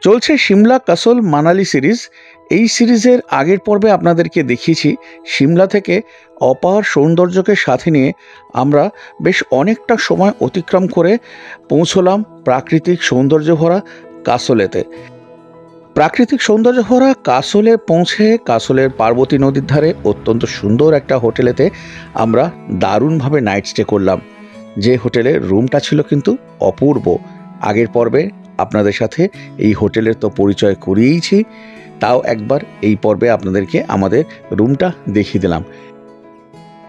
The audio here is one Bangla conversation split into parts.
চলছে সিমলা কাসল মানালি সিরিজ। এই সিরিজের আগের পর্বে আপনাদেরকে দেখিয়েছি সিমলা থেকে অপার সৌন্দর্যকে সাথে নিয়ে আমরা বেশ অনেকটা সময় অতিক্রম করে পৌঁছলাম প্রাকৃতিক সৌন্দর্য ভরা কাসলেতে। প্রাকৃতিক সৌন্দর্য ভরা কাসলে পৌঁছে কাসলের পার্বতী নদীর ধারে অত্যন্ত সুন্দর একটা হোটেলেতে আমরা দারুণভাবে নাইট স্টে করলাম। যে হোটেলের রুমটা ছিল কিন্তু অপূর্ব। আগের পর্বে আপনাদের সাথে এই হোটেলের তো পরিচয় করিয়েইছি, তাও একবার এই পর্বে আপনাদেরকে আমাদের রুমটা দেখিয়ে দিলাম।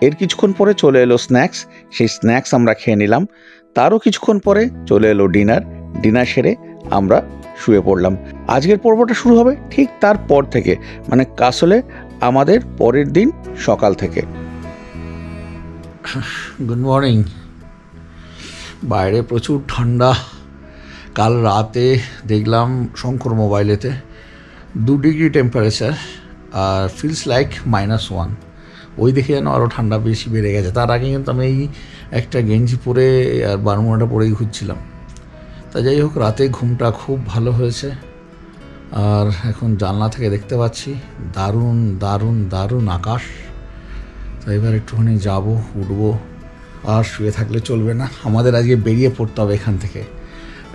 এর কিছুক্ষণ পরে চলে এলো স্ন্যাক্স, সেই স্ন্যাক্স আমরা খেয়ে নিলাম। তারও কিছুক্ষণ পরে চলে এলো ডিনার সেরে আমরা শুয়ে পড়লাম। আজকের পর্বটা শুরু হবে ঠিক তারপর থেকে, মানে কাসলে আমাদের পরের দিন সকাল থেকে। Good morning. বাইরে প্রচুর ঠান্ডা। কাল রাতে দেখলাম শঙ্কর মোবাইলেতে 2 ডিগ্রি টেম্পারেচার, আর ফিলস লাইক -1। ওই দেখে যেন আরও ঠান্ডা বেশি বেড়ে গেছে। তার আগে কিন্তু আমি এই একটা গেঞ্জি পরে আর বারমুডাটা পরেই ঘুরছিলাম। তা যাই হোক, রাতে ঘুমটা খুব ভালো হয়েছে। আর এখন জানলা থেকে দেখতে পাচ্ছি দারুণ দারুণ দারুণ আকাশ। তো এবার একটুখানি যাবো, উঠবো। আর শুয়ে থাকলে চলবে না, আমাদের আজকে বেরিয়ে পড়তে হবে এখান থেকে।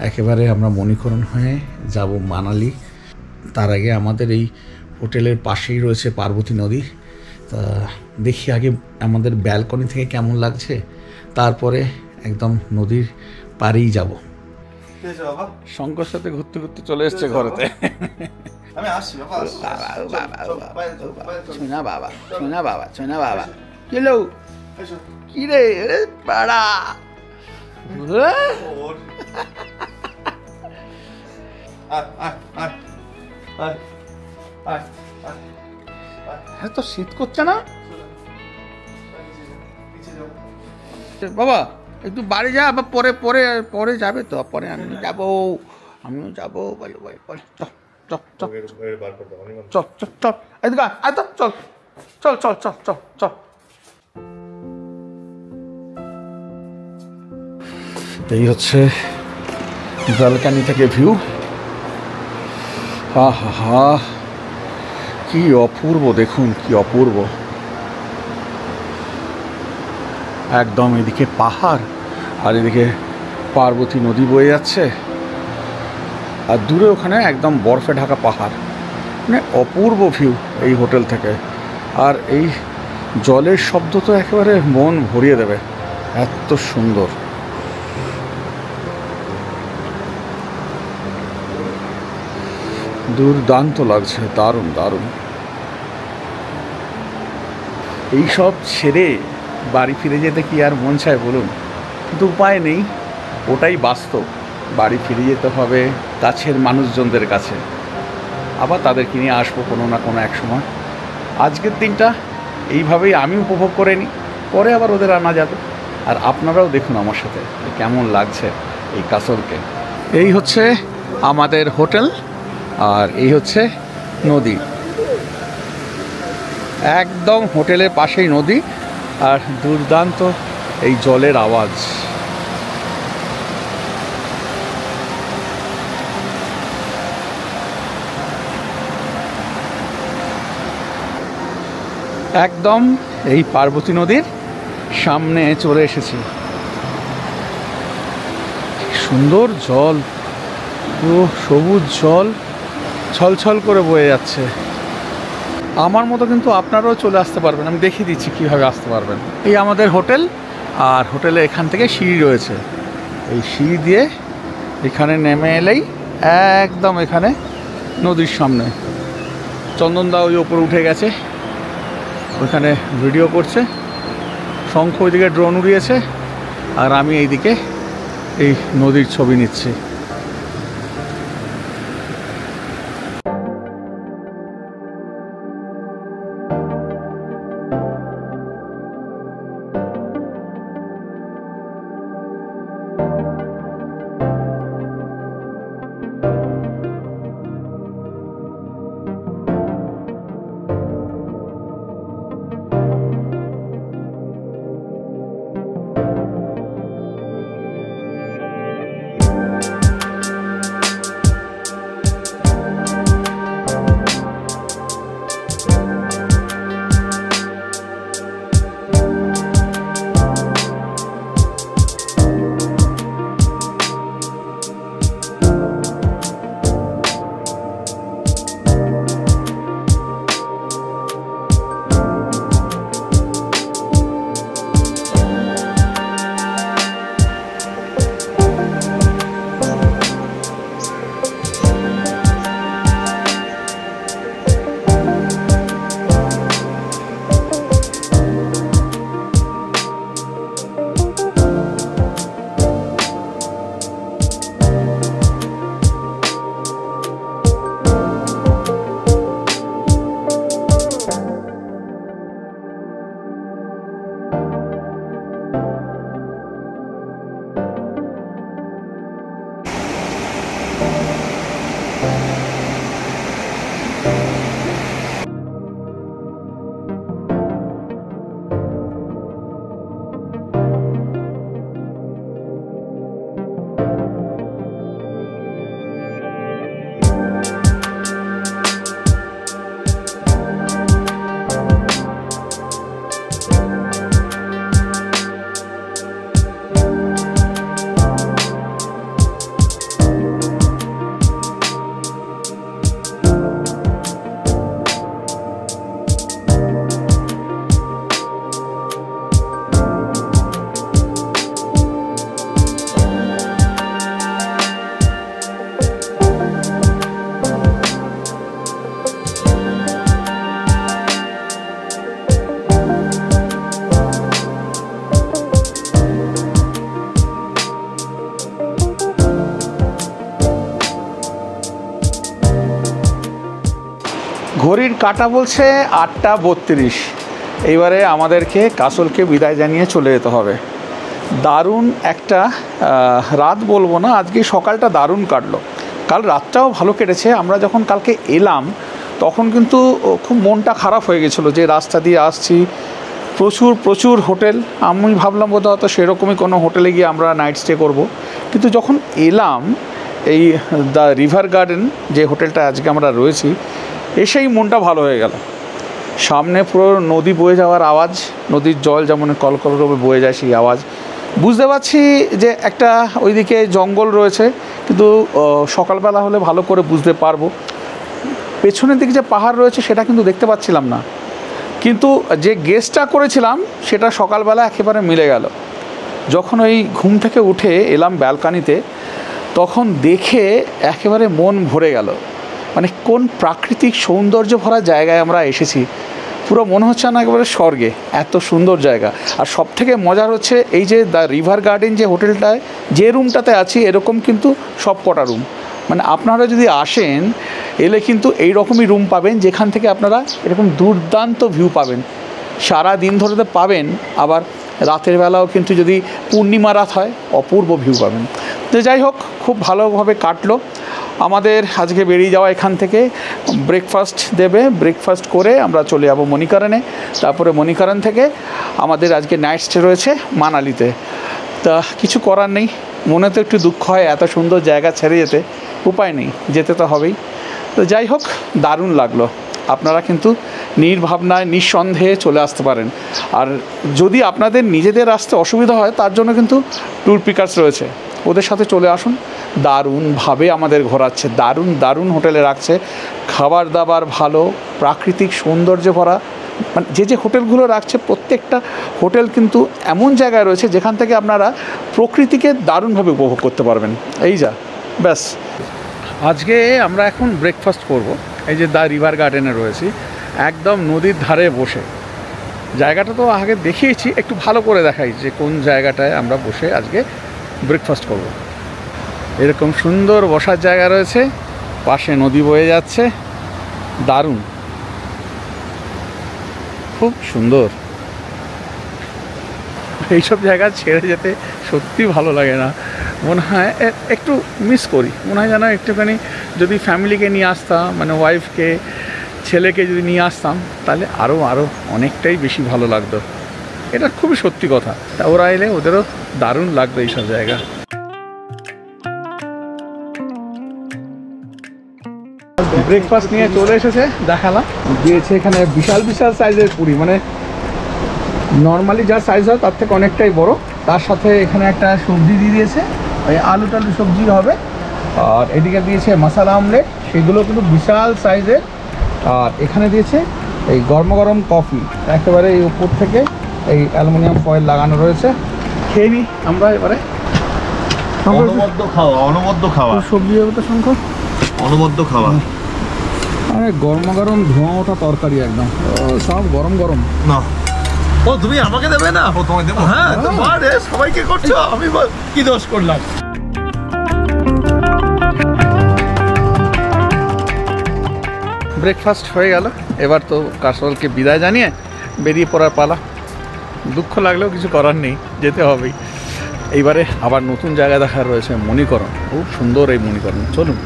একেবারে আমরা মণিকরণ হয়ে যাব মানালি। তার আগে আমাদের এই হোটেলের পাশেই রয়েছে পার্বতী নদী। তা দেখি আগে আমাদের ব্যালকনি থেকে কেমন লাগছে, তারপরে একদম নদীর পাড়েই যাব। শঙ্কর সাথে ঘুরতে ঘুরতে চলে এসছে ঘরেতে। চলো কি রে পাড়া, তো শীত করছে না বাবা? একটু বাড়ি যা, আবার পরে পরে পরে যাবে তো, পরে আমিও যাবো বলো চল। এই হচ্ছে ব্যালকনি থেকে ভিউ। হা হা হা, কি অপূর্ব, দেখুন কি অপূর্ব। একদম এদিকে পাহাড় আর এদিকে পার্বতী নদী বয়ে যাচ্ছে, আর দূরে ওখানে একদম বরফে ঢাকা পাহাড়। মানে অপূর্ব ভিউ এই হোটেল থেকে। আর এই জলের শব্দ তো একেবারে মন ভরিয়ে দেবে, এত সুন্দর। দুর্দান্ত লাগছে, দারুণ দারুণ। এইসব ছেড়ে বাড়ি ফিরে যেতে কি আর মন চায় বলুন? কিন্তু উপায় নেই, ওটাই বাস্তব। বাড়ি ফিরে যেতে হবে কাছের মানুষজনদের কাছে, আবার তাদেরকে নিয়ে আসবো কোনো না কোনো এক সময়। আজকের দিনটা এইভাবেই আমি উপভোগ করে নিই, পরে আবার ওদের আনা যাবে। আর আপনারাও দেখুন আমার সাথে কেমন লাগছে এই কাসলকে। এই হচ্ছে আমাদের হোটেল, আর এই হচ্ছে নদী। একদম হোটেলের পাশেই নদী, আর দুর্দান্ত এই জলের আওয়াজ। একদম এই পার্বতী নদীর সামনে চলে এসেছি। সুন্দর জল, পুরো সবুজ জল ছলছল করে বয়ে যাচ্ছে। আমার মতো কিন্তু আপনারাও চলে আসতে পারবেন, আমি দেখিয়ে দিচ্ছি কীভাবে আসতে পারবেন। এই আমাদের হোটেল, আর হোটেলে এখান থেকে সিঁড়ি রয়েছে। এই সিঁড়ি দিয়ে এখানে নেমে এলেই একদম এখানে নদীর সামনে। চন্দনদা ওই ওপরে উঠে গেছে, ওইখানে ভিডিও করছে। শঙ্খ ওইদিকে ড্রোন উড়িয়েছে, আর আমি এইদিকে এই নদীর ছবি নিচ্ছি। ঘড়ির কাঁটা বলছে 8:32। এইবারে আমাদেরকে কাসলকে বিদায় জানিয়ে চলে যেতে হবে। দারুণ একটা রাত বলবো না, আজকে সকালটা দারুণ কাটলো। কাল রাতটাও ভালো কেটেছে। আমরা যখন কালকে এলাম তখন কিন্তু খুব মনটা খারাপ হয়ে গেছিলো যে রাস্তা দিয়ে আসছি, প্রচুর প্রচুর হোটেল। আমি ভাবলাম বোধহয় হয়তো সেরকমই কোনো হোটেলে গিয়ে আমরা নাইট স্টে করব, কিন্তু যখন এলাম এই দ্য রিভার গার্ডেন যে হোটেলটা আজকে আমরা রয়েছি, এসেই মনটা ভালো হয়ে গেল। সামনে পুরো নদী বয়ে যাওয়ার আওয়াজ, নদীর জল যেমন কলকলভাবে বয়ে যায় সেই আওয়াজ। বুঝতে পারছি যে একটা ওইদিকে জঙ্গল রয়েছে, কিন্তু সকালবেলা হলে ভালো করে বুঝতে পারবো। পেছনের দিকে যে পাহাড় রয়েছে সেটা কিন্তু দেখতে পাচ্ছিলাম না, কিন্তু যে গেসটা করেছিলাম সেটা সকালবেলা একেবারে মিলে গেল। যখন ওই ঘুম থেকে উঠে এলাম ব্যালকানিতে, তখন দেখে একেবারে মন ভরে গেল। মানে কোন প্রাকৃতিক সৌন্দর্য ভরা জায়গায় আমরা এসেছি, পুরো মনে হচ্ছে না একেবারে স্বর্গে, এত সুন্দর জায়গা। আর সবথেকে মজার হচ্ছে এই যে দ্য রিভার গার্ডেন যে হোটেলটায় যে রুমটাতে আছি, এরকম কিন্তু সব কটা রুম। মানে আপনারা যদি আসেন এলে কিন্তু এই রকমই রুম পাবেন, যেখান থেকে আপনারা এরকম দুর্দান্ত ভিউ পাবেন, সারা দিন ধরে তো পাবেন, আবার রাতের বেলাও কিন্তু যদি পূর্ণিমা রাত হয় অপূর্ব ভিউ পাবেন। তো যাই হোক, খুব ভালোভাবে কাটলো আমাদের আজকে বেরিয়ে যাওয়া। এখান থেকে ব্রেকফাস্ট দেবে, ব্রেকফাস্ট করে আমরা চলে যাব মণিকরণে। তারপরে মণিকরণ থেকে আমাদের আজকে নাইট স্টে রয়েছে মানালিতে। তা কিছু করার নেই, মনে তো একটু দুঃখ হয় এত সুন্দর জায়গা ছেড়ে যেতে, উপায় নেই, যেতে তো হবেই। তো যাই হোক, দারুণ লাগলো। আপনারা কিন্তু নির্ভাবনায় নিঃসন্দেহে চলে আসতে পারেন। আর যদি আপনাদের নিজেদের আসতে অসুবিধা হয়, তার জন্য কিন্তু ট্যুর পিকার্স রয়েছে, ওদের সাথে চলে আসুন। দারুণভাবে আমাদের ঘোরাচ্ছে, দারুণ দারুণ হোটেলে রাখছে, খাবার দাবার ভালো, প্রাকৃতিক সৌন্দর্য ভরা। মানে যে হোটেলগুলো রাখছে প্রত্যেকটা হোটেল কিন্তু এমন জায়গায় রয়েছে যেখান থেকে আপনারা প্রকৃতিকে দারুণভাবে উপভোগ করতে পারবেন। এই যা ব্যাস। আজকে আমরা এখন ব্রেকফাস্ট করব। এই যে দ্য রিভার গার্ডেনে রয়েছি, একদম নদীর ধারে বসে। জায়গাটা তো আগে দেখিয়েছি, একটু ভালো করে দেখাই যে কোন জায়গাটায় আমরা বসে আজকে ব্রেকফাস্ট করব। এরকম সুন্দর বসার জায়গা রয়েছে, পাশে নদী বয়ে যাচ্ছে, দারুণ, খুব সুন্দর। এইসব জায়গা ছেড়ে যেতে সত্যি ভালো লাগে না, মনে হয় একটু মিস করি। মনে হয় যেন একটুখানি যদি ফ্যামিলিকে নিয়ে আসতাম, মানে ওয়াইফকে ছেলেকে যদি নিয়ে আসতাম, তাহলে আরও অনেকটাই বেশি ভালো লাগতো। এটা খুবই সত্যি কথা। তা ওরা এলে ওদেরও দারুণ লাগতো এইসব জায়গা। ব্রেকফাস্ট নিয়ে চলে এসেছে, দেখালাম, দিয়েছে এখানে বিশাল বিশাল সাইজের পুরি, মানে নর্মালি যা সাইজ হয় তার থেকে অনেকটাই বড়। তার সাথে এখানে একটা সবজি দিয়ে দিয়েছে, ওই আলু টালু সবজি হবে। আর এদিকে দিয়েছে মশলা আমলেট, সেগুলো কিন্তু বিশাল সাইজের। আর এখানে দিয়েছে এই গরম গরম কফি, একেবারে এই উপর থেকে এই অ্যালুমিনিয়াম ফয়েল লাগানো রয়েছে। খেয়ে নিই আমরা এবারে। অনবদ্য খাওয়া, অনবদ্য খাওয়া, সবজি হবে তো সংখ্যক, অনবদ্য খাওয়া। আরে গরম গরম ধোঁয়া ওঠা তরকারি একদম, সব গরম গরম। না ও তুমি আমাকে দেবে না? ও তোমায় দেবো? হ্যাঁ, তোমারে সবাইকে করছো, আমি কি দোষ করলাম? ব্রেকফাস্ট হয়ে গেল, এবার তো কাসলকে বিদায় জানিয়ে বেরিয়ে পড়ার পালা। দুঃখ লাগলেও কিছু করার নেই, যেতে হবেই। এইবারে আবার নতুন জায়গা দেখার রয়েছে, মণিকরণ। খুব সুন্দর এই মণিকরণ, চলুন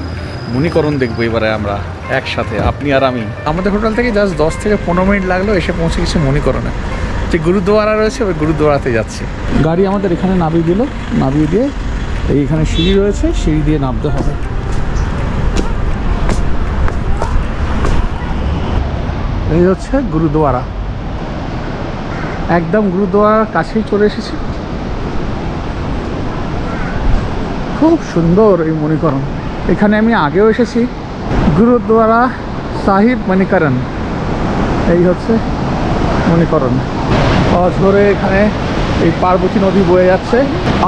মণিকরণ দেখবো এবারে আমরা একসাথে, আপনি আর আমি। আমাদের হোটেল থেকে জাস্ট 10 থেকে 15 মিনিট লাগলো, এসে পৌঁছে গেছি মণিকরণে। যে গুরুদুয়ারা রয়েছে ওই গুরুদুয়ারাতে যাচ্ছি। গাড়ি আমাদের এখানে নামিয়ে দিল, নামিয়ে দিয়ে এইখানে সিঁড়ি রয়েছে, সিঁড়ি দিয়ে নামতে হবে। এই হচ্ছে গুরুদুয়ারা, একদম গুরুদুয়ারার কাছেই চলে এসেছি। খুব সুন্দর এই মণিকরণ, এখানে আমি আগেও এসেছি। গুরুদুয়ারা সাহিব মণিকরণ, এই হচ্ছে মণিকরণ। ধরে এখানে এই পার্বতী নদী বয়ে যাচ্ছে।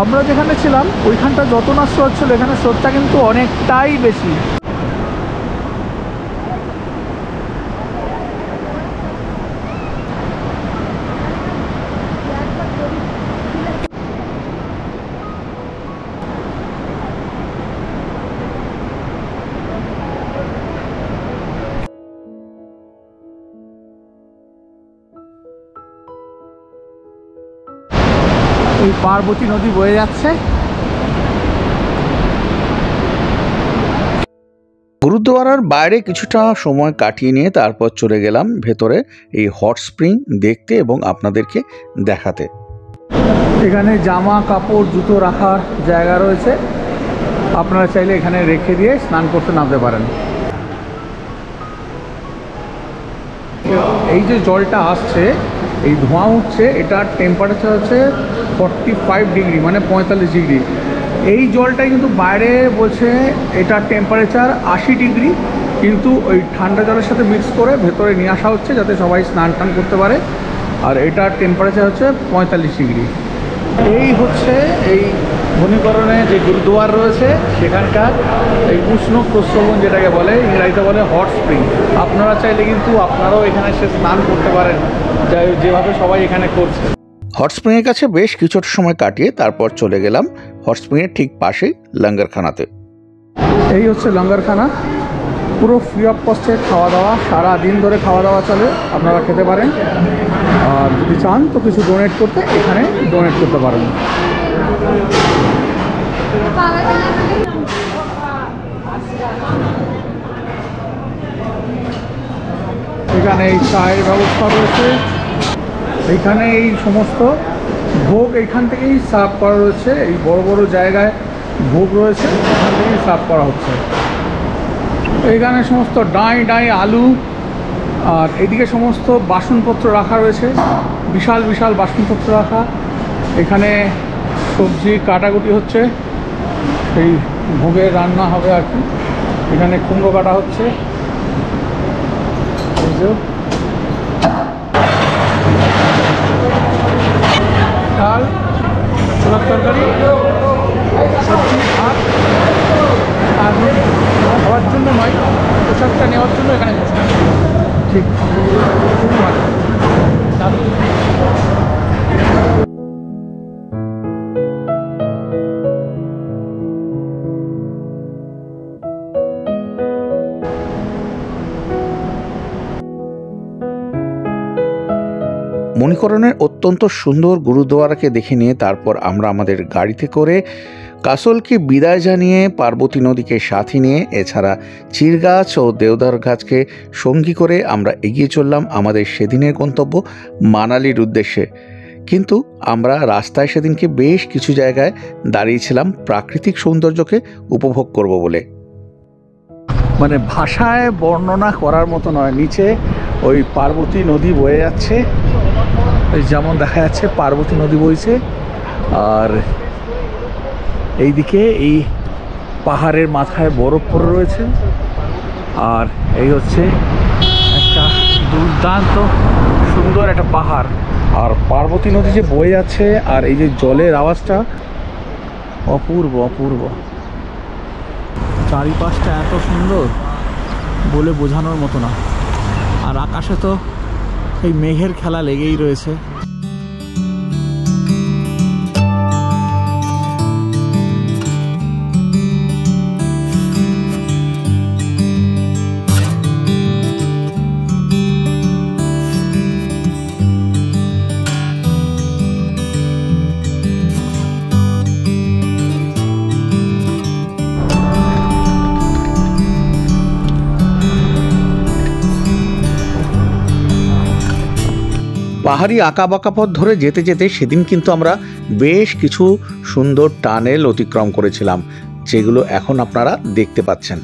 আমরা যেখানে ছিলাম ওইখানটা যত না স্রোত ছিল, এখানে স্রোতটা কিন্তু অনেকটাই বেশি। ওই পার্বতী নদী বয়ে যাচ্ছে। গুরুদ্বারার বাইরে কিছুটা সময় কাটিয়ে নিয়ে তারপর চলে গেলাম ভেতরে এই হট স্প্রিং দেখতে এবং আপনাদেরকে দেখাতে। এখানে জামা কাপড় জুতো রাখার জায়গা রয়েছে, আপনারা চাইলে এখানে রেখে দিয়ে স্নান করতে নামতে পারেন। এই যে জলটা আসছে, এই ধোঁয়া উঠছে, এটার টেম্পারেচার হচ্ছে 45 ডিগ্রি, মানে 45 ডিগ্রি। এই জলটাই কিন্তু বাইরে বলছে এটার টেম্পারেচার 80 ডিগ্রি, কিন্তু ওই ঠান্ডা জলের সাথে মিক্স করে ভেতরে নিয়ে আসা হচ্ছে যাতে সবাই স্নান টান করতে পারে। আর এটার টেম্পারেচার হচ্ছে 45 ডিগ্রি। এই হচ্ছে এই মণিকরণে যে গুরুদুয়ার রয়েছে সেখানকার এই উষ্ণ প্রস্রবণ যেটাকে বলে, ইংরাজিতে বলে হট স্প্রিং। আপনারা চাইলে কিন্তু আপনারাও এখানে এসে স্নান করতে পারেন যেভাবে সবাই এখানে করছে। হট স্প্রিংয়ের কাছে বেশ কিছুটা সময় কাটিয়ে তারপর চলে গেলাম হট স্প্রিংয়ের ঠিক পাশেই লঙ্গরখানাতে। এই হচ্ছে লঙ্গরখানা, পুরো ফ্রি অফ কস্টে খাওয়া দাওয়া, সারা দিন ধরে খাওয়া দাওয়া চলে, আপনারা খেতে পারেন। আর যদি চান তো কিছু ডোনেট করতে এখানে ডোনেট করতে পারেন। এখানে এই চায়ের ব্যবস্থা রয়েছে, এইখানে এই সমস্ত ভোগ এইখান থেকেই সার্ভ করা রয়েছে। এই বড় বড় জায়গায় ভোগ রয়েছে, এখান থেকেই সার্ভ করা হচ্ছে। এইখানে সমস্ত ডাঁই আলু, আর এদিকে সমস্ত বাসনপত্র রাখা রয়েছে, বিশাল বিশাল বাসনপত্র রাখা। এখানে সবজি কাটাকুটি হচ্ছে, সেই ভোগের রান্না হবে আর কি। এখানে কুমড়ো কাটা হচ্ছে, ডাল, ছোলার তরকারি, সবজি, ভাত। আর খাওয়ার জন্য নয়, পোশাকটা নেওয়ার জন্য এখানে বসে। ঠিক, খুবই ভালো। মণিকরণের অত্যন্ত সুন্দর গুরুদ্বারাকে দেখে নিয়ে তারপর আমরা আমাদের গাড়িতে করে কাসলকে বিদায় জানিয়ে পার্বতী নদীকে সাথে নিয়ে এছাড়া চির গাছ ও দেওদার গাছকে সঙ্গী করে আমরা এগিয়ে চললাম আমাদের সেদিনের গন্তব্য মানালির উদ্দেশ্যে। কিন্তু আমরা রাস্তায় সেদিনকে বেশ কিছু জায়গায় দাঁড়িয়েছিলাম প্রাকৃতিক সৌন্দর্যকে উপভোগ করব বলে। মানে ভাষায় বর্ণনা করার মতো নয়। নিচে ওই পার্বতী নদী বয়ে যাচ্ছে, যেমন দেখা যাচ্ছে পার্বতী নদী বইছে, আর এইদিকে এই পাহাড়ের মাথায় বরফ পড়ে রয়েছে। আর এই হচ্ছে একটা দুর্দান্ত সুন্দর একটা পাহাড়, আর পার্বতী নদী যে বয়ে যাচ্ছে, আর এই যে জলের আওয়াজটা অপূর্ব অপূর্ব। চারিপাশটা এত সুন্দর বলে বোঝানোর মতো না। আর আকাশে তো এই মেঘের খেলা লেগেই রয়েছে। পাহাড়ি আঁকাবাঁকা পথ ধরে যেতে যেতে সেদিন কিন্তু আমরা বেশ কিছু সুন্দর টানেল অতিক্রম করেছিলাম, যেগুলো এখন আপনারা দেখতে পাচ্ছেন।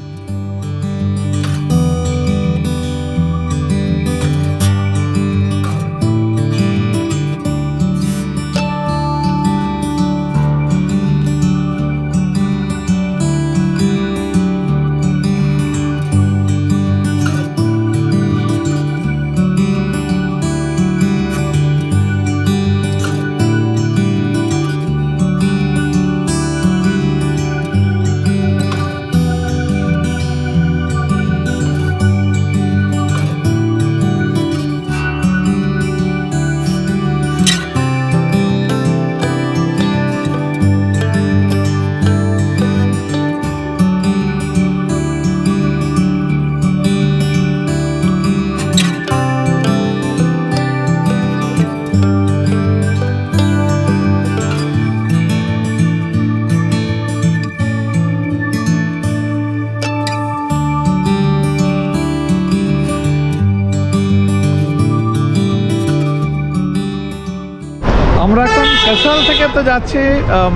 থেকে তো যাচ্ছে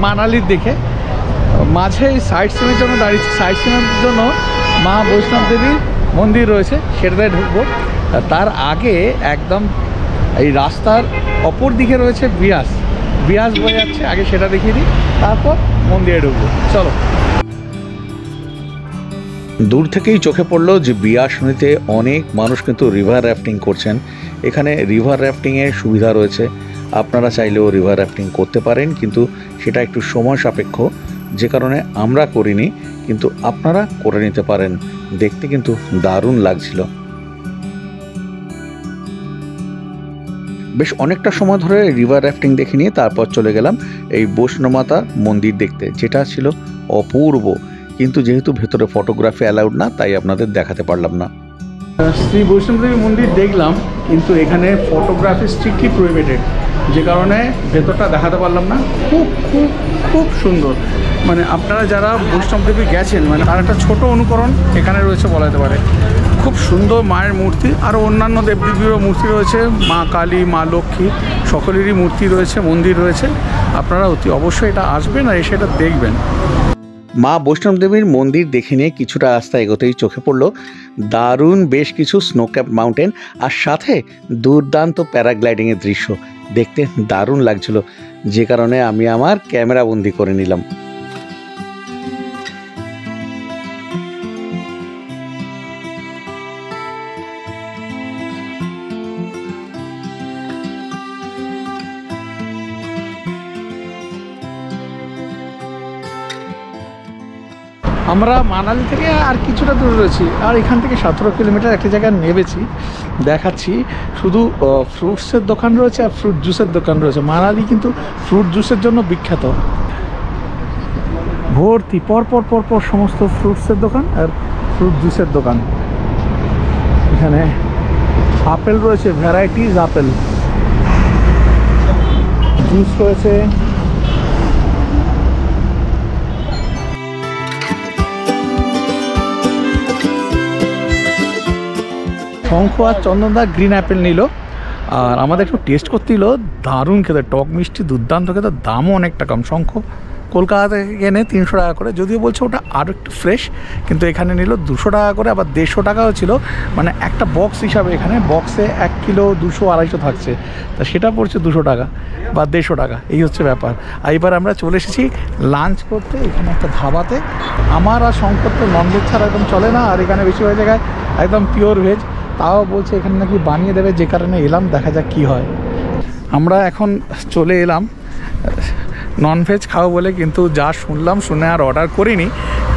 মানালির দিকে, মাঝে সাইট সিনের জন্য দাঁড়িয়েছি। সাইট সিনের জন্য মা বৈষ্ণব দেবীর মন্দির রয়েছে, সেটাতে ঢুকবো। তার আগে একদম এই রাস্তার অপর দিকে রয়েছে বিয়াস বয়ে যাচ্ছে, আগে সেটা দেখিয়ে দিই, তারপর মন্দিরে ঢুকবো। চলো। দূর থেকেই চোখে পড়লো যে বিয়াস নদীতে অনেক মানুষ কিন্তু রিভার র্যাফটিং করছেন। এখানে রিভার র্যাফটিংয়ের সুবিধা রয়েছে, আপনারা চাইলেও রিভার র্যাফটিং করতে পারেন, কিন্তু সেটা একটু সময় সাপেক্ষ, যে কারণে আমরা করিনি, কিন্তু আপনারা করে নিতে পারেন। দেখতে কিন্তু দারুণ লাগছিল। বেশ অনেকটা সময় ধরে রিভার র্যাফটিং দেখে নিয়ে তারপর চলে গেলাম এই বৈষ্ণবমাতা মন্দির দেখতে, যেটা ছিল অপূর্ব, কিন্তু যেহেতু ভেতরে ফটোগ্রাফি অ্যালাউড না, তাই আপনাদের দেখাতে পারলাম না। শ্রী বৈষ্ণবদেবী মন্দির দেখলাম, কিন্তু এখানে ফটোগ্রাফি স্ট্রিক্টলি প্রহিবিটেড, যে কারণে ভেতরটা দেখাতে পারলাম না। খুব খুব খুব সুন্দর, মানে আপনারা যারা বৈষ্ণবদেবী গেছেন, মানে তার একটা ছোট অনুকরণ এখানে রয়েছে বলা যেতে পারে। খুব সুন্দর মায়ের মূর্তি, আরও অন্যান্য দেবদেবীরও মূর্তি রয়েছে, মা কালী, মা লক্ষ্মী, সকলেরই মূর্তি রয়েছে, মন্দির রয়েছে। আপনারা অতি অবশ্যই এটা আসবেন আর এসে এটা দেখবেন। মা বৈষ্ণব দেবীর মন্দির দেখে নিয়ে কিছুটা রাস্তা এগোতেই চোখে পড়লো দারুণ বেশ কিছু স্নোক্যাপ মাউন্টেন, আর সাথে দুর্দান্ত প্যারাগ্লাইডিংয়ের দৃশ্য। দেখতে দারুণ লাগছিল, যে কারণে আমি আমার ক্যামেরা বন্দি করে নিলাম। আমরা মানালি থেকে আর কিছুটা দূরে রয়েছি, আর এখান থেকে 17 কিলোমিটার একটা জায়গায় নেমেছি, দেখাচ্ছি। শুধু ফ্রুটসের দোকান রয়েছে আর ফ্রুট জুসের দোকান রয়েছে। মানালি কিন্তু ফ্রুট জুসের জন্য বিখ্যাত। ভর্তি পরপর পরপর সমস্ত ফ্রুটসের দোকান আর ফ্রুট জুসের দোকান। এখানে আপেল রয়েছে, ভ্যারাইটিস আপেল, জুস রয়েছে। শঙ্খ আর চন্দনদা গ্রিন অ্যাপেল নিল, আর আমাদের একটু টেস্ট করতে দিল। দারুণ খেতে, টক মিষ্টি দুর্দান্ত খেতে, দামও অনেকটা কম। শঙ্খ কলকাতা থেকে কেনে 300 টাকা করে, যদিও বলছে ওটা আরও একটু ফ্রেশ, কিন্তু এখানে নিল 200 টাকা করে, আবার 150 টাকাও ছিল। মানে একটা বক্স হিসাবে এখানে বক্সে 1 কিলো 200-250 থাকছে, তা সেটা পড়ছে 200 টাকা বা 150 টাকা, এই হচ্ছে ব্যাপার। আর এবার আমরা চলে এসেছি লাঞ্চ করতে এখানে একটা ধাবাতে। আমার আর শঙ্কর তো ননভেজ ছাড়া একদম চলে না, আর এখানে বেশিরভাগ জায়গায় একদম পিওর ভেজ, তাও বলছে এখানে নাকি বানিয়ে দেবে, যে কারণে এলাম, দেখা যাক কী হয়। আমরা এখন চলে এলাম ননভেজ খাবো বলে, কিন্তু যা শুনলাম শুনে আর অর্ডার করিনি,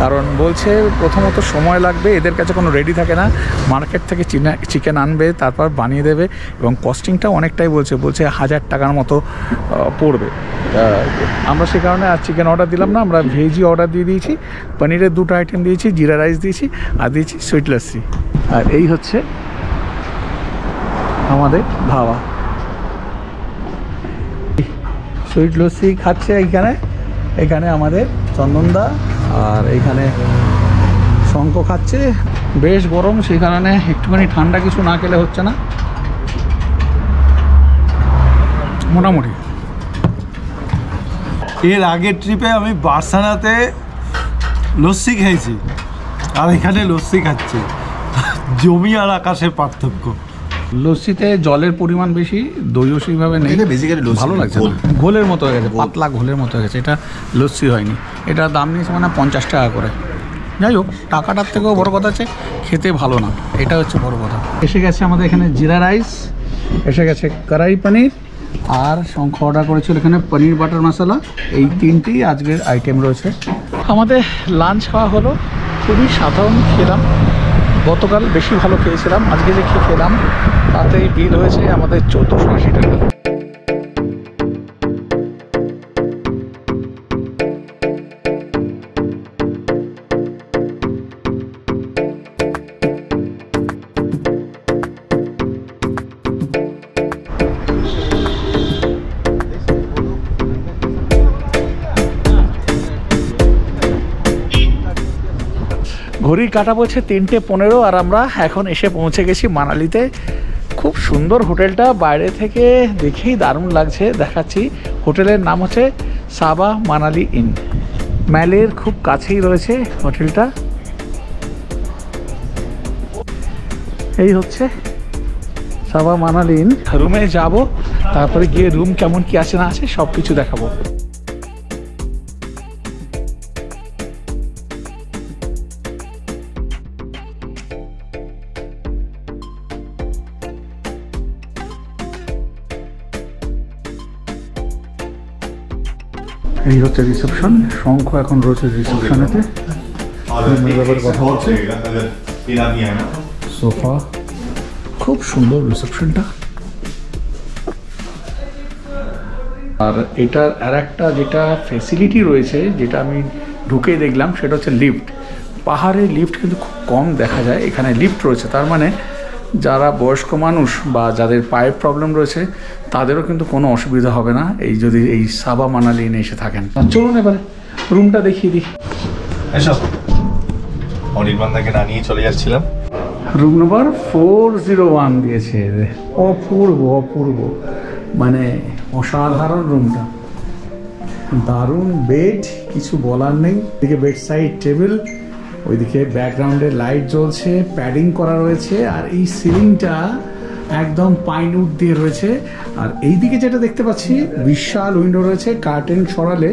কারণ বলছে প্রথমত সময় লাগবে, এদের কাছে কোনো রেডি থাকে না, মার্কেট থেকে চিকেন আনবে, তারপর বানিয়ে দেবে, এবং কস্টিংটা অনেকটাই বলছে 1000 টাকার মতো পড়বে। আমরা সে কারণে আর চিকেন অর্ডার দিলাম না, আমরা ভেজই অর্ডার দিয়ে দিয়েছি। পনিরের 2টো আইটেম দিয়েছি, জিরা রাইস দিয়েছি, আর দিয়েছি সুইট লস্যি। আর এই হচ্ছে আমাদের ধাবা। সুইট লস্যি খাচ্ছে এখানে আমাদের চন্দনদা, আর এইখানে শঙ্খ খাচ্ছে। বেশ গরম, সেই কারণে একটুখানি ঠান্ডা কিছু না খেলে হচ্ছে না। মোটামুটি এর আগের ট্রিপে আমি বার্সানাতে লস্যি খেয়েছি, আর এখানে লস্যি খাচ্ছি, জমি আর আকাশের পার্থক্য। লস্যিতে জলের পরিমাণ বেশি, দইও সেইভাবে নেই, ভালো লাগছে না, ঘোলের মতো হয়ে গেছে, পাতলা ঘোলের মতো হয়ে গেছে। এটা লস্যি হয়নি, এটা দাম নিয়েছে মানে 50 টাকা করে। যাই হোক, টাকাটার থেকেও বড় কথা আছে খেতে ভালো না, এটা হচ্ছে বড় কথা। এসে গেছে আমাদের এখানে জিরা রাইস, এসে গেছে কড়াই পনির, আর শঙ্খ অর্ডার করেছিল এখানে পনির বাটার মশলা। এই 3টেই আজকের আইটেম রয়েছে। আমাদের লাঞ্চ খাওয়া হলো, খুবই সাধারণ খেলাম। গতকাল বেশি ভালো খেয়েছিলাম, আজকে যে খেলাম তাতেই বিল হয়েছে আমাদের 1480 টাকা। ঘড়ির কাঁটা বলছে 3:15, আর আমরা এখন এসে পৌঁছে গেছি মানালিতে। খুব সুন্দর হোটেলটা, বাইরে থেকে দেখেই দারুণ লাগছে। দেখাচ্ছি, হোটেলের নাম হচ্ছে সাবা মানালি ইন। ম্যালের খুব কাছেই রয়েছে হোটেলটা। এই হচ্ছে সাবা মানালি ইন। রুমে যাব, তারপরে গিয়ে রুম কেমন কি আছে না আছে সব কিছু দেখাবো। এই হচ্ছে রিসেপশন। শঙ্খ এখন রয়েছে রিসেপশনেতে, ব্যাপারে কথা হচ্ছে। সোফা, খুব সুন্দর রিসেপশনটা। আর এটার আর একটা যেটা ফেসিলিটি রয়েছে, যেটা আমি ঢুকে দেখলাম, সেটা হচ্ছে লিফট। পাহাড়ে লিফট কিন্তু খুব কম দেখা যায়, এখানে লিফট রয়েছে। তার মানে যারা বয়স্ক মানুষ বা যাদের পায়ের প্রবলেম রয়েছে তাদেরও কিন্তু কোনো অসুবিধা হবে না এই যদি এই সাবা মানালি ইনে এসে থাকেন। চলুন এবারে রুমটা দেখিয়ে দিই। এসব অনির্বাণদাকে না নিয়ে চলে যাচ্ছিলাম। রুম নম্বর 401 দিয়েছে। অপূর্ব অপূর্ব, মানে অসাধারণ রুমটা, দারুণ বেড, কিছু বলার নেই। এদিকে বেড সাইড টেবিল, ওইদিকে ব্যাকগ্রাউন্ডে লাইট জ্বলছে, প্যাডিং করা রয়েছে, আর এই সিলিংটা একদম পাইন উড দিয়ে রয়েছে। আর এইদিকে যেটা দেখতে পাচ্ছি, বিশাল উইন্ডো রয়েছে, কার্টেন সরালে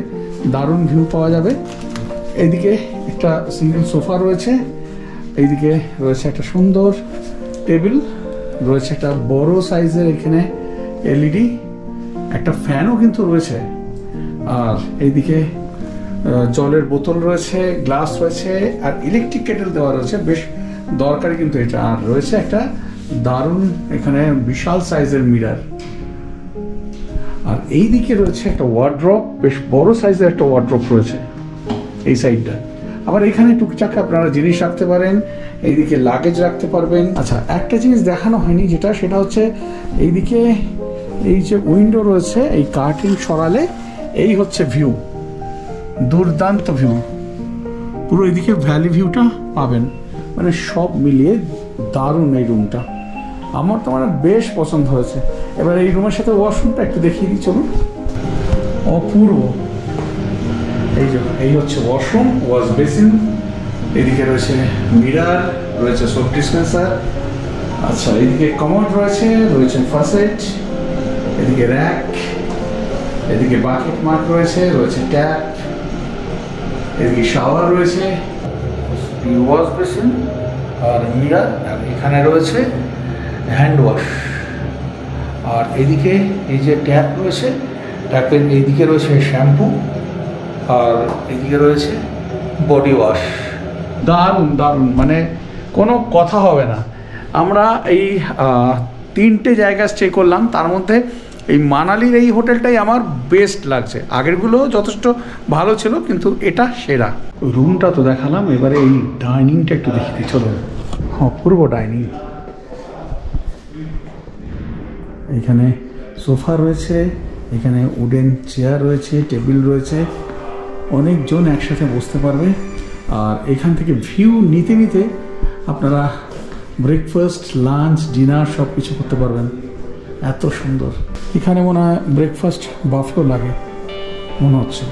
দারুণ ভিউ পাওয়া যাবে। এইদিকে একটা সিঙ্গেল সোফা রয়েছে, এইদিকে রয়েছে একটা সুন্দর টেবিল, রয়েছে একটা বড় সাইজের এখানে এলইডি, একটা ফ্যানও কিন্তু রয়েছে। আর এইদিকে জলের বোতল রয়েছে, গ্লাস রয়েছে, আর ইলেকট্রিক কেটেল দেওয়া রয়েছে, বেশ দরকারি কিন্তু এটা। আর রয়েছে একটা দারুণ এখানে বিশাল সাইজের মিরার। আর এইদিকে রয়েছে একটা ওয়ার্ড্রপ, বেশ বড় সাইজের একটা ওয়ার্ড্রপ রয়েছে এই সাইডটা। আবার এখানে টুকটাক আপনারা জিনিস রাখতে পারেন, এইদিকে লাগেজ রাখতে পারবেন। আচ্ছা, একটা জিনিস দেখানো হয়নি, সেটা হচ্ছে এইদিকে এই যে উইন্ডো রয়েছে, এই কার্টেন সরালে এই হচ্ছে ভিউ, দুর্দান্ত ভিউ, পুরো এইদিকে ভ্যালি ভিউটা পাবেন। মানে সব মিলিয়ে দারুণ এই রুমটা, আমার তো মানে বেশ পছন্দ হয়েছে। এবার এই রুমের সাথে ওয়াশরুমটা একটু দেখিয়ে দিই, চলুন। অপূর্ব, এই হচ্ছে ওয়াশরুম, ওয়াশ বেসিন, এদিকে রয়েছে মিরার, রয়েছে সোপ ডিসপেন্সার। আচ্ছা, এদিকে কমোড রয়েছে, রয়েছে ফাসেট, এদিকে র্যাক, এদিকে বাকেট মার্ক রয়েছে, রয়েছে ট্যাপ, এদিকে শাওয়ার রয়েছে, ওয়াশ বেসিন আর মিরার, আর এখানে রয়েছে হ্যান্ড ওয়াশ। আর এদিকে এই যে ট্যাপ রয়েছে, ট্যাপের এইদিকে রয়েছে শ্যাম্পু, আর এদিকে রয়েছে বডি ওয়াশ। দারুণ দারুণ, মানে কোনো কথা হবে না। আমরা এই 3টে জায়গা স্টে করলাম, তার মধ্যে এই মানালির এই হোটেলটাই আমার বেস্ট লাগছে। আগেরগুলো যথেষ্ট ভালো ছিল, কিন্তু এটা সেরা। রুমটা তো দেখালাম, এবারে এই ডাইনিংটা একটু দেখি, চলো। অপূর্ব ডাইনিং, এখানে সোফা রয়েছে, এখানে উডেন চেয়ার রয়েছে, টেবিল রয়েছে, অনেকজন একসাথে বসতে পারবে। আর এখান থেকে ভিউ নিতে নিতে আপনারা ব্রেকফাস্ট, লাঞ্চ, ডিনার সব কিছু করতে পারবেন, এত সুন্দর। এখানে মনে হয় ব্রেকফাস্ট বাফেও লাগে মনে হচ্ছে।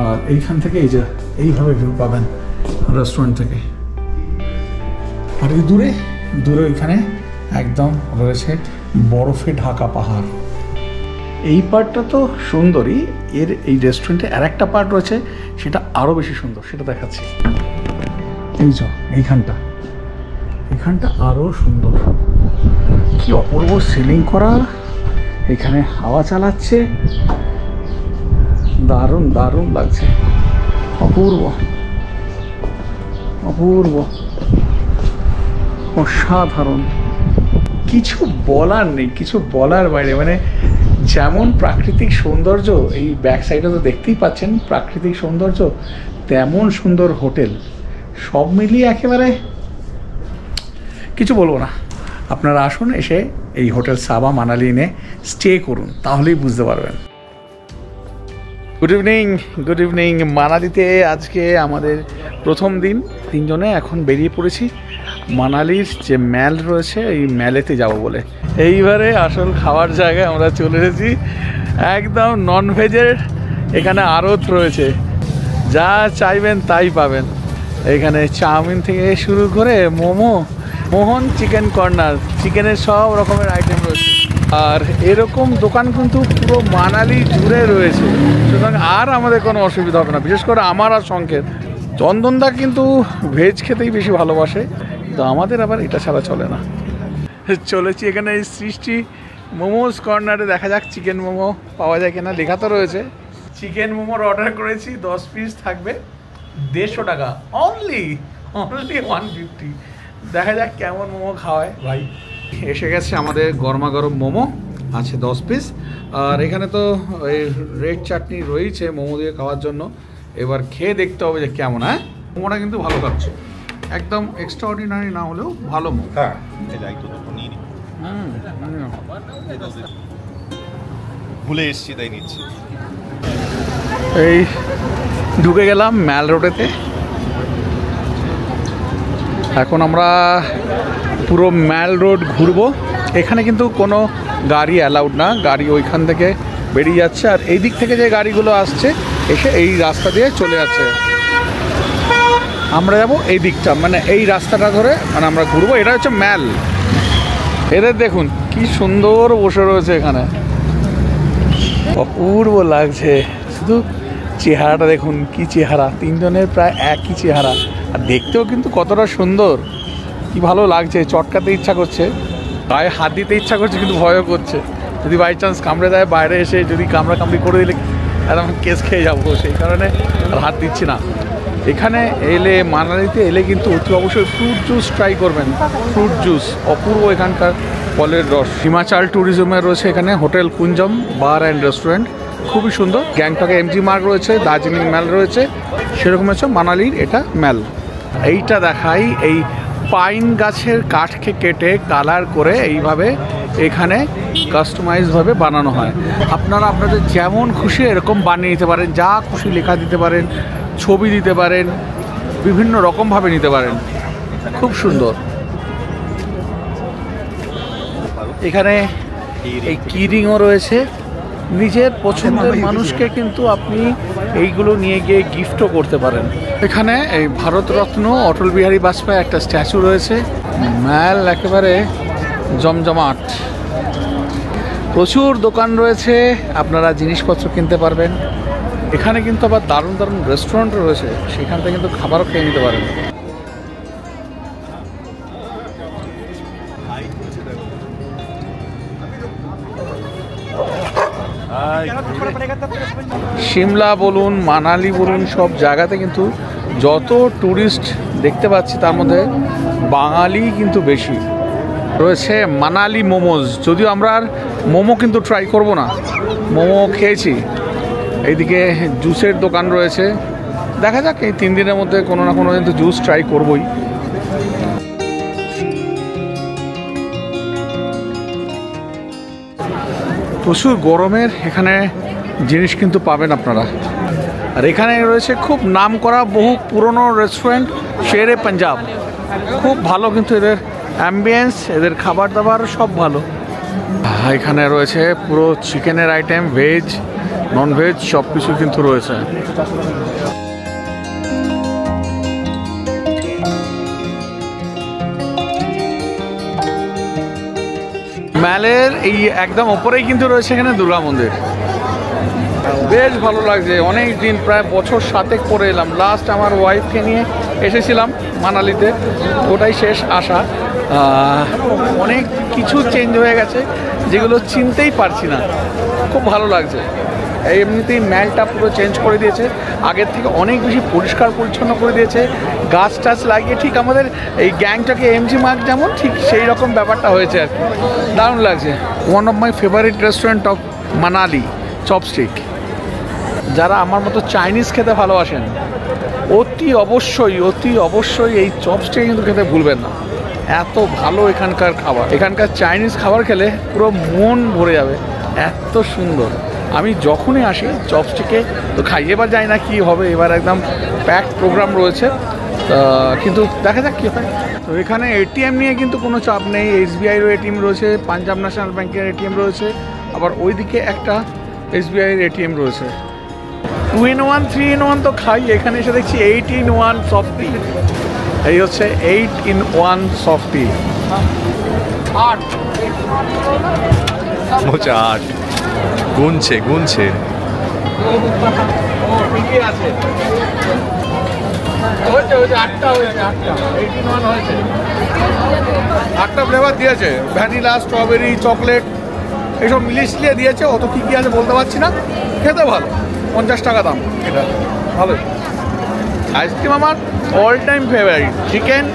আর এইখান থেকে এই যে এইভাবে ভিউ পাবেন রেস্টুরেন্ট থেকে। আর এই দূরে দূরে এখানে একদম রয়েছে বরফে ঢাকা পাহাড়। এই পার্টটা তো সুন্দরই, এর এই রেস্টুরেন্টে আর একটা পার্ট রয়েছে, সেটা আরও বেশি সুন্দর, সেটা দেখাচ্ছি। এই যে এখানটা আরও সুন্দর, কি অপূর্ব সিলিং করা, এখানে হাওয়া চালাচ্ছে, দারুণ দারুণ লাগছে, অপূর্ব অপূর্ব, অসাধারণ, কিছু বলার নেই, কিছু বলার বাইরে। মানে যেমন প্রাকৃতিক সৌন্দর্য, এই ব্যাক সাইডে তো দেখতেই পাচ্ছেন প্রাকৃতিক সৌন্দর্য, তেমন সুন্দর হোটেল, সব মিলিয়ে একেবারে কিছু বলবো না। আপনারা আসুন, এসে এই হোটেল সাবা মানালি ইনে স্টে করুন, তাহলেই বুঝতে পারবেন। Good evening. মানালিতে আজকে আমাদের প্রথম দিন, 3জনে এখন বেরিয়ে পড়েছি। মানালির যে ম্যাল রয়েছে এই ম্যালেতে যাব বলে। এইবারে আসল খাওয়ার জায়গায় আমরা চলে এসেছি, একদম ননভেজের এখানে আড়ত রয়েছে, যা চাইবেন তাই পাবেন। এখানে চাউমিন থেকে শুরু করে মোমো, মোহন চিকেন কর্নার, চিকেনের সব রকমের আইটেম রয়েছে। আর এরকম দোকান কিন্তু পুরো মানালি জুড়ে রয়েছে, সুতরাং আর আমাদের কোনো অসুবিধা হবে না। বিশেষ করে আমার আর সংকেত, চন্দনদা কিন্তু ভেজ খেতেই বেশি ভালোবাসে, তো আমাদের আবার এটা ছাড়া চলে না। চলেছি এখানে এই সৃষ্টি মোমোস কর্নারে, দেখা যাক চিকেন মোমো পাওয়া যায় কিনা। লেখা তো রয়েছে। চিকেন মোমোর অর্ডার করেছি, 10 পিস থাকবে, 150 টাকা অনলি 150। দেখা যাক কেমন মোমো খাওয়ায় ভাই। এসে গেছে আমাদের গরমা গরম মোমো, আছে 10 পিস। আর এখানে তো এই রেড চাটনি রয়েছে মোমো দিয়ে খাওয়ার জন্য। এবার খেয়ে দেখতে হবে যে কেমন। হ্যাঁ, মোমোটা কিন্তু ভালো খাচ্ছে, একদম এক্সট্রা অর্ডিনারি না হলেও ভালো মোমো। হ্যাঁ, ভুলে এসছি তাই নিচ্ছি। এই ঢুকে গেলাম ম্যাল রোডেতে। এখন আমরা পুরো ম্যাল রোড ঘুরবো। এখানে কিন্তু কোনো গাড়ি অ্যালাউড না, গাড়ি ওইখান থেকে বেরিয়ে যাচ্ছে, আর এই দিক থেকে যে গাড়িগুলো আসছে এসে এই রাস্তা দিয়ে চলে যাচ্ছে। আমরা যাব এই দিকটা, মানে এই রাস্তাটা ধরে মানে আমরা ঘুরবো। এটা হচ্ছে ম্যাল। এদের দেখুন কি সুন্দর বসে রয়েছে এখানে, অপূর্ব লাগছে। শুধু চেহারাটা দেখুন, কি চেহারা, তিনজনের প্রায় একই চেহারা, আর দেখতেও কিন্তু কতটা সুন্দর, কি ভালো লাগছে। চটকাতে ইচ্ছা করছে, গায়ে হাত দিতে ইচ্ছা করছে, কিন্তু ভয়ও করছে যদি বাই চান্স কামড়ে দেয়। বাইরে এসে যদি কামড়াকামড়ি করে দিলে একদম কেস খেয়ে যাবো, সেই কারণে আর হাত দিচ্ছি না। এখানে এলে, মানালিতে এলে কিন্তু অতি অবশ্যই ফ্রুট জুস ট্রাই করবেন। ফ্রুট জুস অপূর্ব, এখানকার ফলের রস। হিমাচল ট্যুরিজমের রয়েছে এখানে hotel Kunjam bar and restaurant, খুবই সুন্দর। গ্যাংটকে এমজি মার্গ রয়েছে, দার্জিলিং ম্যাল রয়েছে, সেরকম হচ্ছে মানালির এটা ম্যাল। এইটা দেখাই, এই পাইন গাছের কাঠকে কেটে কালার করে এইভাবে এখানে কাস্টমাইজভাবে বানানো হয়। আপনারা আপনাদের যেমন খুশি এরকম বানিয়ে নিতে পারেন, যা খুশি লেখা দিতে পারেন, ছবি দিতে পারেন, বিভিন্ন রকমভাবে নিতে পারেন, খুব সুন্দর। এখানে এই কিরিংও রয়েছে, নিজের পছন্দের মানুষকে কিন্তু আপনি এইগুলো নিয়ে গিয়ে গিফটও করতে পারেন। এখানে এই ভারতরত্ন অটল বিহারী বাজপেয়ী একটা স্ট্যাচু রয়েছে। ম্যাল একেবারে জমজমাট, প্রচুর দোকান রয়েছে, আপনারা জিনিসপত্র কিনতে পারবেন। এখানে কিন্তু আবার দারুণ দারুণ রেস্টুরেন্টও রয়েছে, সেখান থেকে কিন্তু খাবারও খেয়ে নিতে পারেন। সিমলা বলুন, মানালি বলুন, সব জায়গাতে কিন্তু যত ট্যুরিস্ট দেখতে পাচ্ছি তার মধ্যে বাঙালি কিন্তু বেশি রয়েছে। মানালি মোমোজ, যদিও আমরা আর মোমো কিন্তু ট্রাই করব না, মোমো খেয়েছি। এইদিকে জুসের দোকান রয়েছে, দেখা যাক এই 3 দিনের মধ্যে কোনো না কোনো কিন্তু জুস ট্রাই করবই। প্রচুর গরমের এখানে জিনিস কিন্তু পাবেন আপনারা। আর এখানে রয়েছে খুব নাম করা বহু পুরনো রেস্টুরেন্ট শেরে পাঞ্জাব, খুব ভালো কিন্তু এদের অ্যাম্বিয়েন্স, এদের খাবার দাবার সব ভালো। এখানে রয়েছে পুরো চিকেনের আইটেম, ভেজ নন ভেজ সব কিছু কিন্তু রয়েছে। ম্যালের এই একদম ওপরেই কিন্তু রয়েছে এখানে দুর্গা মন্দির, বেশ ভালো লাগছে। অনেক দিন, প্রায় বছর 7 পরে এলাম। লাস্ট আমার ওয়াইফকে নিয়ে এসেছিলাম মানালিতে, ওটাই শেষ আসা। অনেক কিছু চেঞ্জ হয়ে গেছে যেগুলো চিনতেই পারছি না, খুব ভালো লাগছে। এমনিতেই ম্যালটা পুরো চেঞ্জ করে দিয়েছে, আগের থেকে অনেক বেশি পরিষ্কার পরিচ্ছন্ন করে দিয়েছে, গাছ টাছ লাগিয়ে ঠিক আমাদের এই গ্যাংটকে এমজি মার্গ যেমন ঠিক সেই রকম ব্যাপারটা হয়েছে আর কি, দারুণ লাগছে। One of my favourite restaurant of Manali, chopstick. যারা আমার মতো চাইনিজ খেতে ভালোবাসেন অতি অবশ্যই এই চপস্টিক কিন্তু খেতে ভুলবেন না, এত ভালো এখানকার খাবার। এখানকার চাইনিজ খাবার খেলে পুরো মন ভরে যাবে, এত সুন্দর। আমি যখনই আসি চপস্টিকে তো খাই, এবার যাই না কি হবে, এবার একদম প্যাক প্রোগ্রাম রয়েছে। কিন্তু দেখা যাক কী হয়। তো এখানে এটিএম নিয়ে কিন্তু কোনো চাপ নেই। এসবিআইয়ের এটিএম রয়েছে, পাঞ্জাব ন্যাশনাল ব্যাংকের এটিএম রয়েছে, আবার ওইদিকে একটা এসবিআইয়ের এটিএম রয়েছে। 2-in-1 3-in-1 তো খাই, এখানে এসে দেখছি 8-in-1 সফটি। এই হচ্ছে 8-in-1 সফটি। হচ্ছে 8 গুনছে গুনছে। আটটা ফ্লেভার দিয়েছে, ভ্যানিলা, স্ট্রবেরি, চকলেট, এইসব মিলিয়ে দিয়েছে। অত কী কী আছে বলতে পারছি না। খেতে ভালো, 50 টাকা দাম এটা, ভালো। আইসক্রিম আমার অল টাইম ফেভারিট, চিকেন,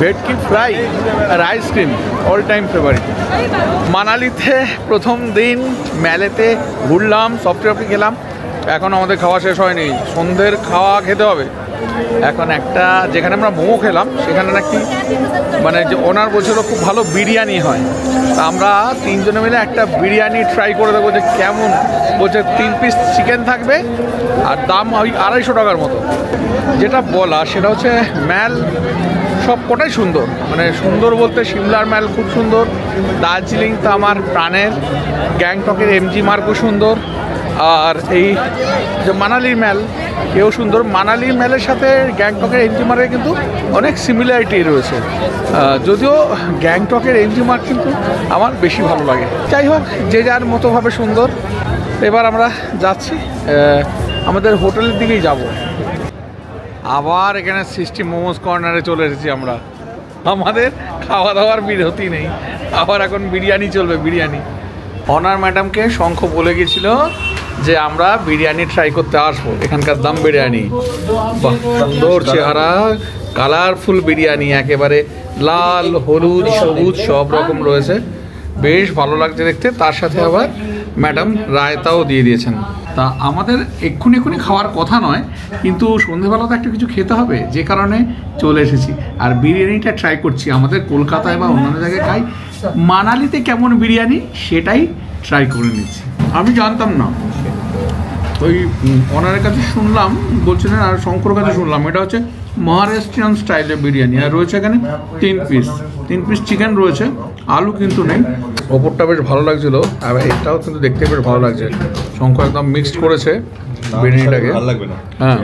ভেটকি ফ্রাই আর আইসক্রিম অল টাইম ফেভারিট। মানালিতে প্রথম দিন মেলেতে ঘুরলাম, সফটওয়্যার খেলাম। এখন আমাদের খাওয়া শেষ হয়নি, সন্ধ্যের খাওয়া খেতে হবে। এখন একটা যেখানে আমরা মোমো খেলাম সেখানে নাকি মানে যে ওনার বলছিল খুব ভালো বিরিয়ানি হয়। তা আমরা 3 জনে মিলে একটা বিরিয়ানি ট্রাই করে দেবো যে কেমন। বলছে 3 পিস চিকেন থাকবে আর দাম ওই 250 টাকার মতো। যেটা বলা সেটা হচ্ছে ম্যাল সব কটাই সুন্দর, মানে সুন্দর বলতে সিমলার ম্যাল খুব সুন্দর, দার্জিলিং তো আমার প্রাণের, গ্যাংটকের এমজি মার্গও সুন্দর, আর এই যে মানালির ম্যাল এও সুন্দর। মানালির ম্যালের সাথে গ্যাংটকের এমজি মার্গের কিন্তু অনেক সিমিলারিটি রয়েছে, যদিও গ্যাংটকের এমজি মার্গ কিন্তু আমার বেশি ভালো লাগে। যাই হোক, যে যার মতোভাবে সুন্দর। এবার আমরা যাচ্ছি আমাদের হোটেলের দিকেই যাব। আবার এখানে সৃষ্টি মোমোস কর্নারে চলে এসেছি আমরা। আমাদের খাওয়া দাওয়ার বিরতি নেই, আবার এখন বিরিয়ানি চলবে, বিরিয়ানি। অনার ম্যাডামকে শঙ্খ বলে গেছিল যে আমরা বিরিয়ানি ট্রাই করতে আসবো, এখানকার দাম বিরিয়ানি। সুন্দর চেহারা, কালারফুল বিরিয়ানি, একেবারে লাল, হলুদ, সবুজ সব রকম রয়েছে, বেশ ভালো লাগছে দেখতে। তার সাথে আবার ম্যাডাম রায়তাও দিয়ে দিয়েছেন। তা আমাদের এক্ষুনি খাওয়ার কথা নয়, কিন্তু সন্ধেবেলা তো একটা কিছু খেতে হবে, যে কারণে চলে এসেছি। আর বিরিয়ানিটা ট্রাই করছি। আমাদের কলকাতায় বা অন্যান্য জায়গায় খাই, মানালিতে কেমন বিরিয়ানি সেটাই ট্রাই করে নিচ্ছি। আমি জানতাম না, ওই ওনারের কাছে শুনলাম, বলছিলেন, আর শঙ্কর কাছে শুনলাম এটা হচ্ছে মহারাষ্ট্রিয়ান স্টাইলের বিরিয়ানি। আর রয়েছে এখানে 3 পিস চিকেন রয়েছে, আলু কিন্তু নেই। ওপরটা বেশ ভালো লাগছিল, আর এটাও কিন্তু দেখতে বেশ ভালো লাগছে। শঙ্কর একদম মিক্সড করেছে বিরিয়ানিটাকে, ভালো লাগবে না। হ্যাঁ।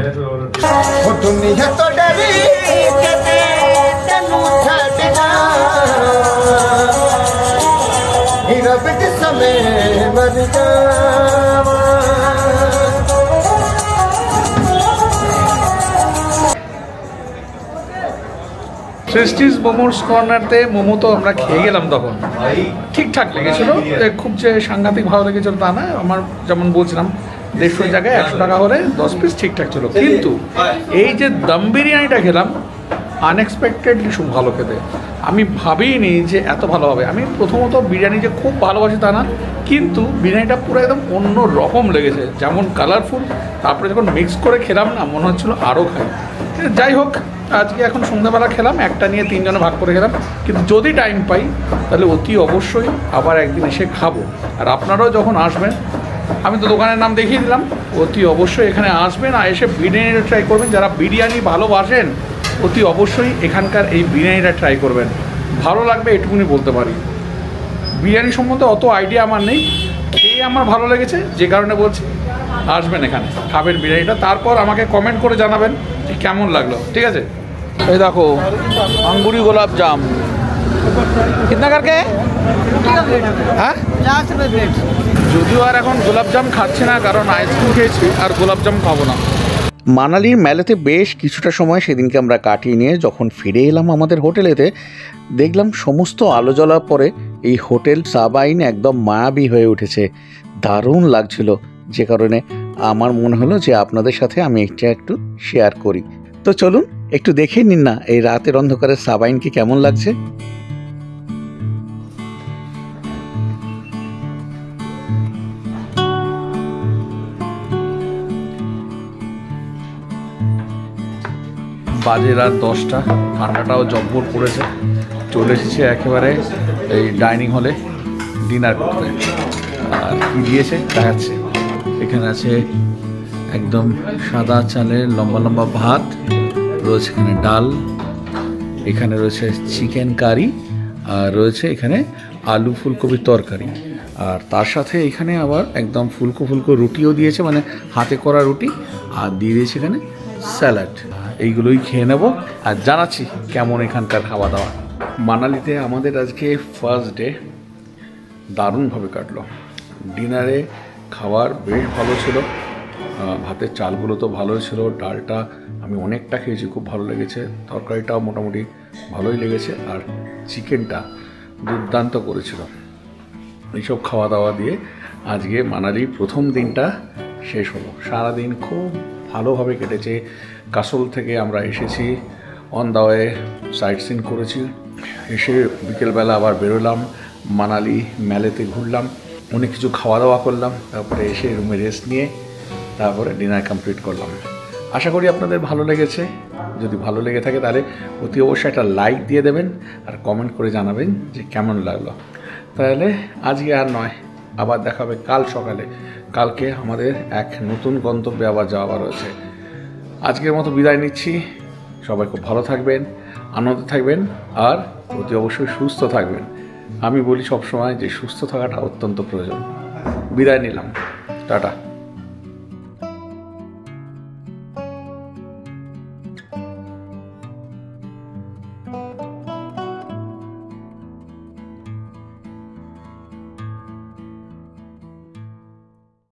সৃষ্টিস মোমোস কর্নারতে মোমো তো আমরা খেয়ে গেলাম, তখন ঠিকঠাক লেগেছিলো, খুব যে সাংঘাতিক ভালো লেগেছিল তা না। আমার যেমন বলছিলাম 150 জায়গায় 100 টাকা হলে 10 পিস ঠিকঠাক ছিল। কিন্তু এই যে দম বিরিয়ানিটা খেলাম, আনএক্সপেক্টেডলি খুব ভালো খেতে। আমি ভাবিনি যে এত ভালো হবে। আমি প্রথমত বিরিয়ানি যে খুব ভালোবাসি তা না, কিন্তু বিরিয়ানিটা পুরো একদম অন্য রকম লেগেছে, যেমন কালারফুল। তারপরে যখন মিক্স করে খেলাম না, মনে হচ্ছিলো আরও খাই। যাই হোক, আজকে এখন সন্ধ্যাবেলা খেলাম, একটা নিয়ে 3 জনে ভাগ করে খেলাম। কিন্তু যদি টাইম পাই তাহলে অতি অবশ্যই আবার একদিন এসে খাবো। আর আপনারাও যখন আসবেন, আমি তো দোকানের নাম দেখিয়ে দিলাম, অতি অবশ্যই এখানে আসবেন আর এসে বিরিয়ানিটা ট্রাই করবেন। যারা বিরিয়ানি ভালোবাসেন অতি অবশ্যই এখানকার এই বিরিয়ানিটা ট্রাই করবেন, ভালো লাগবে এটুকুনি বলতে পারি। বিরিয়ানি সম্বন্ধে অত আইডিয়া আমার নেই, খেয়ে আমার ভালো লেগেছে, যে কারণে বলছি আসবেন এখানে, খাবেন বিরিয়ানিটা, তারপর আমাকে কমেন্ট করে জানাবেন যে কেমন লাগলো। ঠিক আছে, এই দেখো আঙ্গুরি গোলাপ জাম কিতনা করকে, হ্যাঁ 50 रुपए प्लेट। যদিও আর এখন গোলাপ জাম খাচ্ছি না, কারণ আইসক্রিম খেয়েছি, আর গোলাপ জাম খাবো না। মানালির মেলাতে বেশ কিছুটা সময় সেদিনকে আমরা কাটিয়ে নিয়ে যখন ফিরে এলাম আমাদের হোটেলেতে, দেখলাম সমস্ত আলো জ্বলার পরে এই হোটেল সাবাইন একদম মায়াবী হয়ে উঠেছে, দারুণ লাগছিল। যে কারণে আমার মনে হলো যে আপনাদের সাথে আমি এটা একটু শেয়ার করি। তো চলুন একটু দেখে নিন না এই রাতের অন্ধকারে সাবাইনকে কেমন লাগছে। বাজে রাত 10টা, ঠান্ডাটাও জব্বর পড়েছে। চলে এসেছে একেবারে এই ডাইনিং হলে ডিনার করতে। আর কী দিয়েছে দেখাচ্ছে। এখানে আছে একদম সাদা চালের লম্বা লম্বা ভাত, রয়েছে এখানে ডাল, এখানে রয়েছে চিকেন কারি, আর রয়েছে এখানে আলু ফুলকপির তরকারি, আর তার সাথে এখানে আবার একদম ফুলকো ফুলকো রুটিও দিয়েছে, মানে হাতে করা রুটি, আর দিয়ে দিয়েছে এখানে স্যালাড। এইগুলোই খেয়ে নেব আর জানাচ্ছি কেমন এখানকার খাওয়া দাওয়া। মানালিতে আমাদের আজকে ফার্স্ট ডে দারুণভাবে কাটলো। ডিনারে খাবার বেশ ভালো ছিল, ভাতের চালগুলো তো ভালোই ছিল, ডালটা আমি অনেকটা খেয়েছি, খুব ভালো লেগেছে, তরকারিটাও মোটামুটি ভালোই লেগেছে, আর চিকেনটা দুর্দান্ত করেছিল। এইসব খাওয়া দাওয়া দিয়ে আজকে মানালির প্রথম দিনটা শেষ হলো। সারাদিন খুব ভালোভাবে কেটেছে। কাসল থেকে আমরা এসেছি, on the way sight seen করেছি, এসে বিকেলবেলা আবার বেরোলাম, মানালি ম্যালেতে ঘুরলাম, অনেক কিছু খাওয়া দাওয়া করলাম, তারপরে এসে রুমে রেস্ট নিয়ে তারপরে ডিনার কমপ্লিট করলাম। আশা করি আপনাদের ভালো লেগেছে। যদি ভালো লেগে থাকে তাহলে অতি অবশ্যই একটা লাইক দিয়ে দেবেন আর কমেন্ট করে জানাবেন যে কেমন লাগলো। তাহলে আজকে আর নয়, আবার দেখা হবে কাল সকালে। কালকে আমাদের এক নতুন গন্তব্যে আবার যাওয়া রয়েছে। আজকের মতো বিদায় নিচ্ছি। সবাই খুব ভালো থাকবেন, আনন্দে থাকবেন, আর অতি অবশ্যই সুস্থ থাকবেন। আমি বলি সবসময় যে সুস্থ থাকাটা অত্যন্ত প্রয়োজন। বিদায় নিলাম, টাটা।